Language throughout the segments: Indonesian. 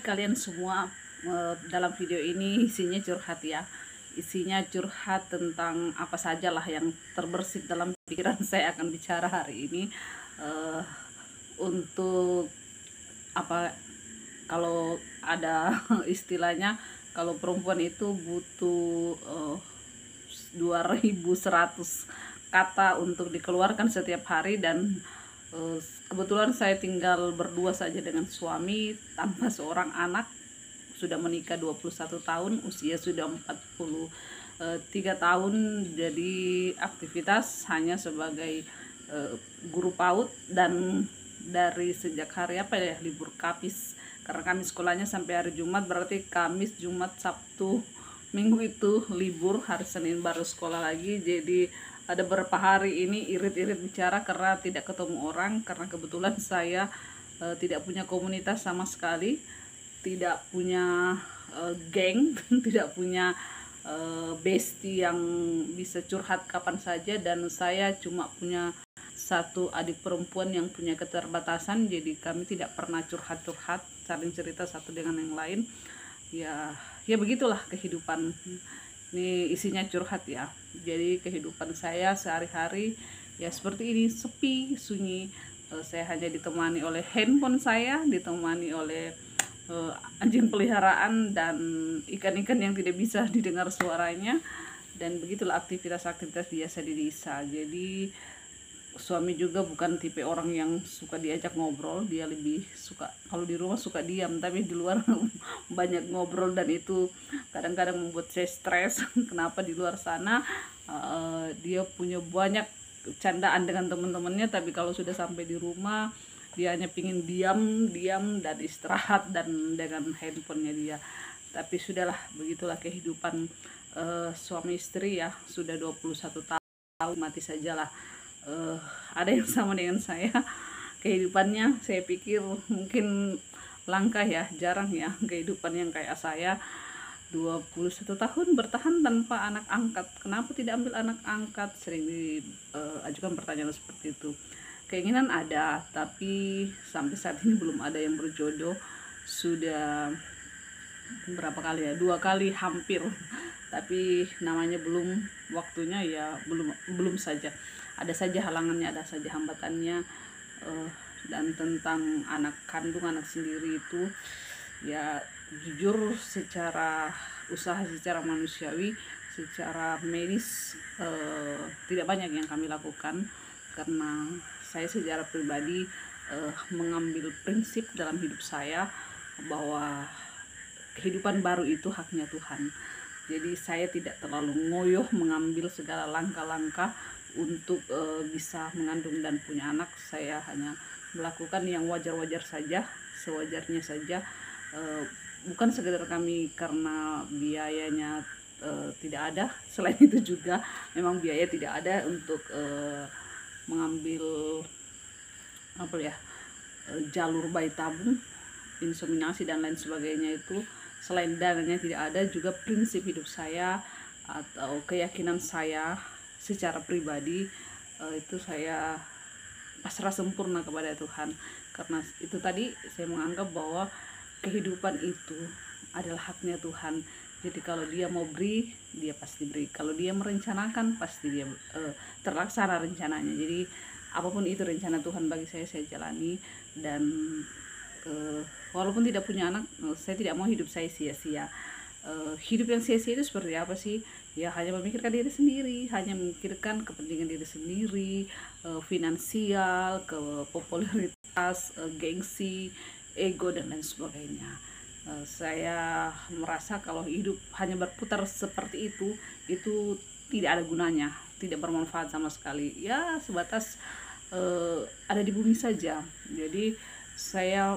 Kalian semua, dalam video ini isinya curhat ya. Isinya curhat tentang apa sajalah yang terbersit dalam pikiran saya akan bicara hari ini. eh, untuk apa, kalau ada istilahnya, kalau perempuan itu butuh 2100 kata untuk dikeluarkan setiap hari, dan kebetulan saya tinggal berdua saja dengan suami tanpa seorang anak. Sudah menikah 21 tahun, usia sudah 43 tahun. Jadi aktivitas hanya sebagai guru PAUD, dan dari sejak hari apa ya, libur Kamis, karena kami sekolahnya sampai hari Jumat, berarti Kamis, Jumat, Sabtu, Minggu itu libur, hari Senin baru sekolah lagi. Jadi ada beberapa hari ini irit-irit bicara karena tidak ketemu orang, karena kebetulan saya tidak punya komunitas sama sekali, tidak punya geng, tidak punya bestie yang bisa curhat kapan saja, dan saya cuma punya satu adik perempuan yang punya keterbatasan. Jadi kami tidak pernah curhat-curhat, saling cerita satu dengan yang lain. Ya begitulah kehidupan. Ini isinya curhat ya. Jadi kehidupan saya sehari-hari ya seperti ini, sepi, sunyi. Saya hanya ditemani oleh handphone saya, ditemani oleh anjing peliharaan dan ikan-ikan yang tidak bisa didengar suaranya. Dan begitulah aktivitas-aktivitas biasa di desa. Jadi suami juga bukan tipe orang yang suka diajak ngobrol, dia lebih suka kalau di rumah suka diam, tapi di luar banyak ngobrol, dan itu kadang-kadang membuat saya stres. Kenapa di luar sana dia punya banyak candaan dengan teman-temannya, tapi kalau sudah sampai di rumah dia hanya pingin diam dan istirahat dan dengan handphonenya dia. Tapi sudahlah, begitulah kehidupan suami istri ya, sudah 21 tahun, mati sajalah. Ada yang sama dengan saya kehidupannya. Saya pikir mungkin langka ya, jarang ya kehidupan yang kayak saya, 21 tahun bertahan tanpa anak angkat. Kenapa tidak ambil anak angkat? Sering diajukan pertanyaan seperti itu. Keinginan ada, tapi sampai saat ini belum ada yang berjodoh. Sudah berapa kali ya, 2 kali hampir, tapi namanya belum waktunya ya, belum saja. Ada saja halangannya, ada saja hambatannya. Dan tentang anak kandung, anak sendiri itu ya, jujur secara usaha, secara manusiawi, secara medis, tidak banyak yang kami lakukan, karena saya secara pribadi mengambil prinsip dalam hidup saya bahwa kehidupan baru itu haknya Tuhan. Jadi saya tidak terlalu ngoyoh mengambil segala langkah-langkah untuk bisa mengandung dan punya anak. Saya hanya melakukan yang wajar-wajar saja, sewajarnya saja. Bukan sekedar kami karena biayanya tidak ada. Selain itu juga memang biaya tidak ada untuk mengambil apa ya, jalur bayi tabung, inseminasi dan lain sebagainya. Itu selain dananya tidak ada, juga prinsip hidup saya atau keyakinan saya secara pribadi, itu saya pasrah sempurna kepada Tuhan. Karena itu tadi, saya menganggap bahwa kehidupan itu adalah haknya Tuhan. Jadi kalau dia mau beri, dia pasti beri. Kalau dia merencanakan, pasti dia terlaksana rencananya. Jadi apapun itu rencana Tuhan bagi saya jalani. Dan walaupun tidak punya anak, saya tidak mau hidup saya sia-sia. Hidup yang sia-sia itu seperti apa sih? Ya hanya memikirkan diri sendiri, hanya memikirkan kepentingan diri sendiri, finansial, ke popularitas, gengsi, ego dan lain sebagainya. Saya merasa kalau hidup hanya berputar seperti itu tidak ada gunanya, tidak bermanfaat sama sekali. Ya sebatas ada di bumi saja. Jadi saya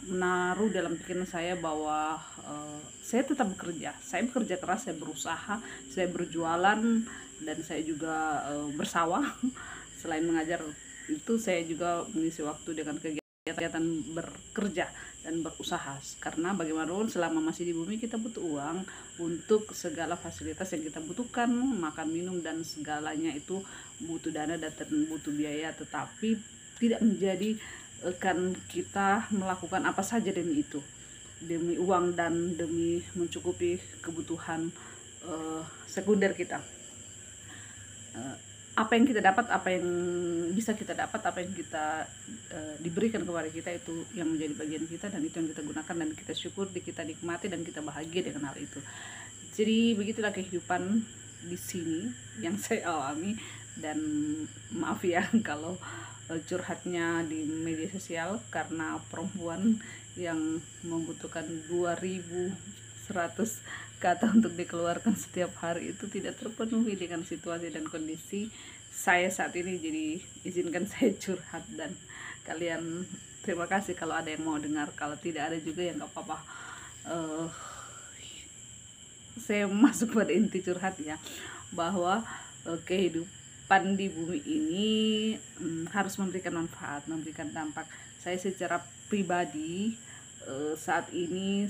menaruh dalam pikiran saya bahwa saya tetap bekerja. Saya bekerja keras, saya berusaha, saya berjualan, dan saya juga bersawah. Selain mengajar itu, saya juga mengisi waktu dengan kegiatan bekerja dan berusaha. Karena bagaimanapun selama masih di bumi kita butuh uang untuk segala fasilitas yang kita butuhkan, makan, minum, dan segalanya itu butuh dana dan butuh biaya. Tetapi tidak menjadi kan kita melakukan apa saja demi itu. demi uang dan demi mencukupi kebutuhan sekunder kita. Apa yang kita dapat, apa yang bisa kita dapat, apa yang kita diberikan kepada kita, itu yang menjadi bagian kita, dan itu yang kita gunakan dan kita syukuri, kita nikmati, dan kita bahagia dengan hal itu. Jadi begitulah kehidupan di sini yang saya alami. Dan maaf ya kalau curhatnya di media sosial, karena perempuan yang membutuhkan 2100 kata untuk dikeluarkan setiap hari itu tidak terpenuhi dengan situasi dan kondisi saya saat ini. Jadi izinkan saya curhat, dan kalian terima kasih kalau ada yang mau dengar, kalau tidak ada juga ya nggak apa-apa. Saya masuk pada inti curhat ya, bahwa kehidupan di bumi ini harus memberikan manfaat, memberikan dampak. Saya secara pribadi saat ini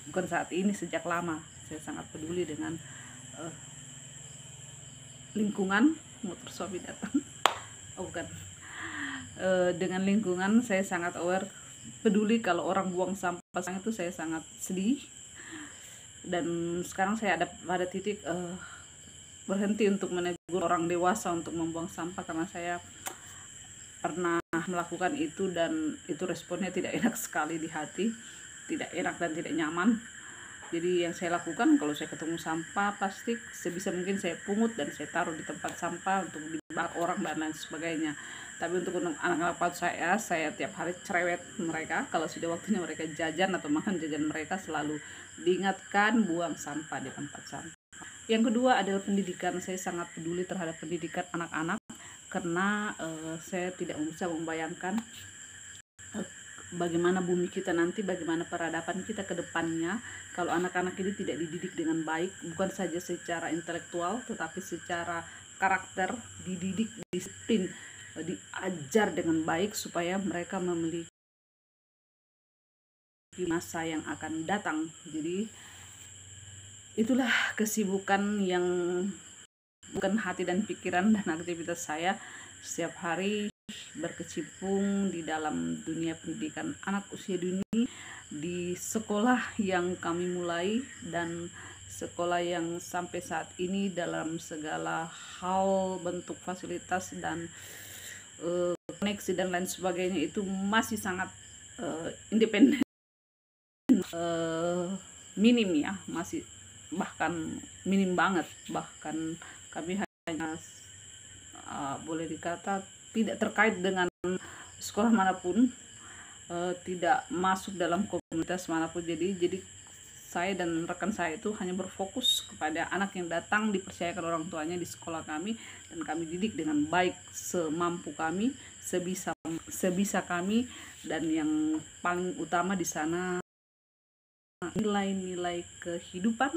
bukan saat ini, sejak lama saya sangat peduli dengan lingkungan. Motor suami datang. Oh bukan. Dengan lingkungan saya sangat aware, peduli. Kalau orang buang sampah itu saya sangat sedih. Dan sekarang saya ada pada titik berhenti untuk menegur orang dewasa untuk membuang sampah, karena saya pernah melakukan itu dan itu responnya tidak enak sekali di hati, tidak enak dan tidak nyaman. Jadi yang saya lakukan, kalau saya ketemu sampah plastik, sebisa mungkin saya pungut dan saya taruh di tempat sampah untuk dibakar orang dan lain sebagainya. Tapi untuk anak-anak paut saya tiap hari cerewet mereka. Kalau sudah waktunya mereka jajan atau makan jajan mereka, selalu diingatkan buang sampah di tempat sampah. Yang kedua adalah pendidikan. Saya sangat peduli terhadap pendidikan anak-anak, karena saya tidak bisa membayangkan bagaimana bumi kita nanti, bagaimana peradaban kita ke depannya kalau anak-anak ini tidak dididik dengan baik, bukan saja secara intelektual tetapi secara karakter, dididik, disiplin, diajar dengan baik supaya mereka memiliki masa yang akan datang. Jadi itulah kesibukan yang bukan hati dan pikiran dan aktivitas saya setiap hari, berkecimpung di dalam dunia pendidikan anak usia dini di sekolah yang kami mulai dan sekolah yang sampai saat ini dalam segala hal, bentuk fasilitas dan koneksi dan lain sebagainya itu masih sangat independen, minim ya, masih bahkan minim banget. Bahkan kami hanya boleh dikata tidak terkait dengan sekolah manapun, tidak masuk dalam komunitas manapun. Jadi saya dan rekan saya itu hanya berfokus kepada anak yang datang dipercayakan orang tuanya di sekolah kami, dan kami didik dengan baik semampu kami, sebisa kami. Dan yang paling utama di sana nilai-nilai kehidupan,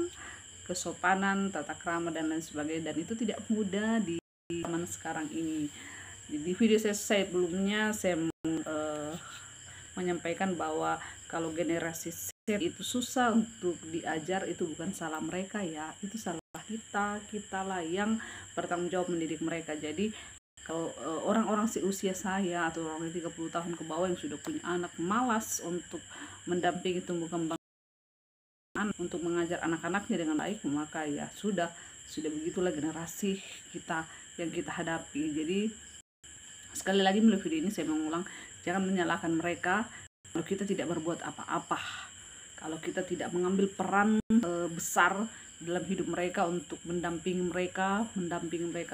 kesopanan, tata krama dan lain sebagainya. Dan itu tidak mudah di zaman sekarang ini. Di video saya sebelumnya saya menyampaikan bahwa kalau generasi Z itu susah untuk diajar, itu bukan salah mereka ya, itu salah kita lah yang bertanggung jawab mendidik mereka. Jadi kalau orang-orang seusia saya atau orang 30 tahun ke bawah yang sudah punya anak malas untuk mendampingi tumbuh kembang, untuk mengajar anak-anaknya dengan baik, maka ya sudah begitulah generasi kita yang kita hadapi. Jadi sekali lagi melalui video ini saya mengulang, jangan menyalahkan mereka kalau kita tidak berbuat apa-apa, kalau kita tidak mengambil peran besar dalam hidup mereka untuk mendampingi mereka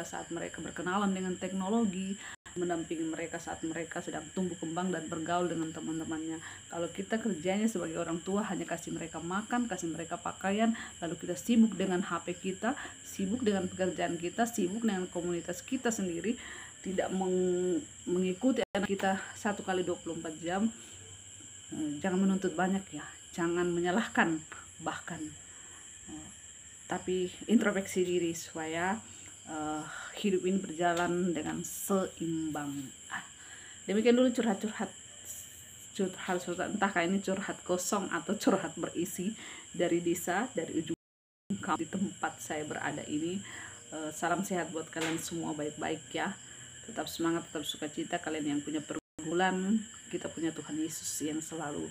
saat mereka berkenalan dengan teknologi, mendampingi mereka saat mereka sedang tumbuh kembang dan bergaul dengan teman-temannya. Kalau kita kerjanya sebagai orang tua hanya kasih mereka makan, kasih mereka pakaian, lalu kita sibuk dengan HP kita, sibuk dengan pekerjaan kita, sibuk dengan komunitas kita sendiri, tidak mengikuti anak kita 1x24 jam, jangan menuntut banyak ya, jangan menyalahkan bahkan, tapi introspeksi diri supaya hidup ini berjalan dengan seimbang. Demikian dulu curhat entah ini curhat kosong atau curhat berisi dari desa, dari ujung di tempat saya berada ini. Salam sehat buat kalian semua, baik-baik ya, tetap semangat, tetap sukacita. Kalian yang punya pergumulan, kita punya Tuhan Yesus yang selalu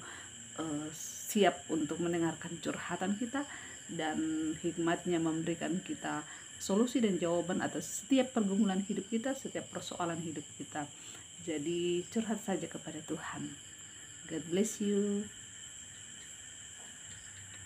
siap untuk mendengarkan curhatan kita, dan hikmatnya memberikan kita solusi dan jawaban atas setiap pergumulan hidup kita, setiap persoalan hidup kita. Jadi curhat saja kepada Tuhan. God bless you.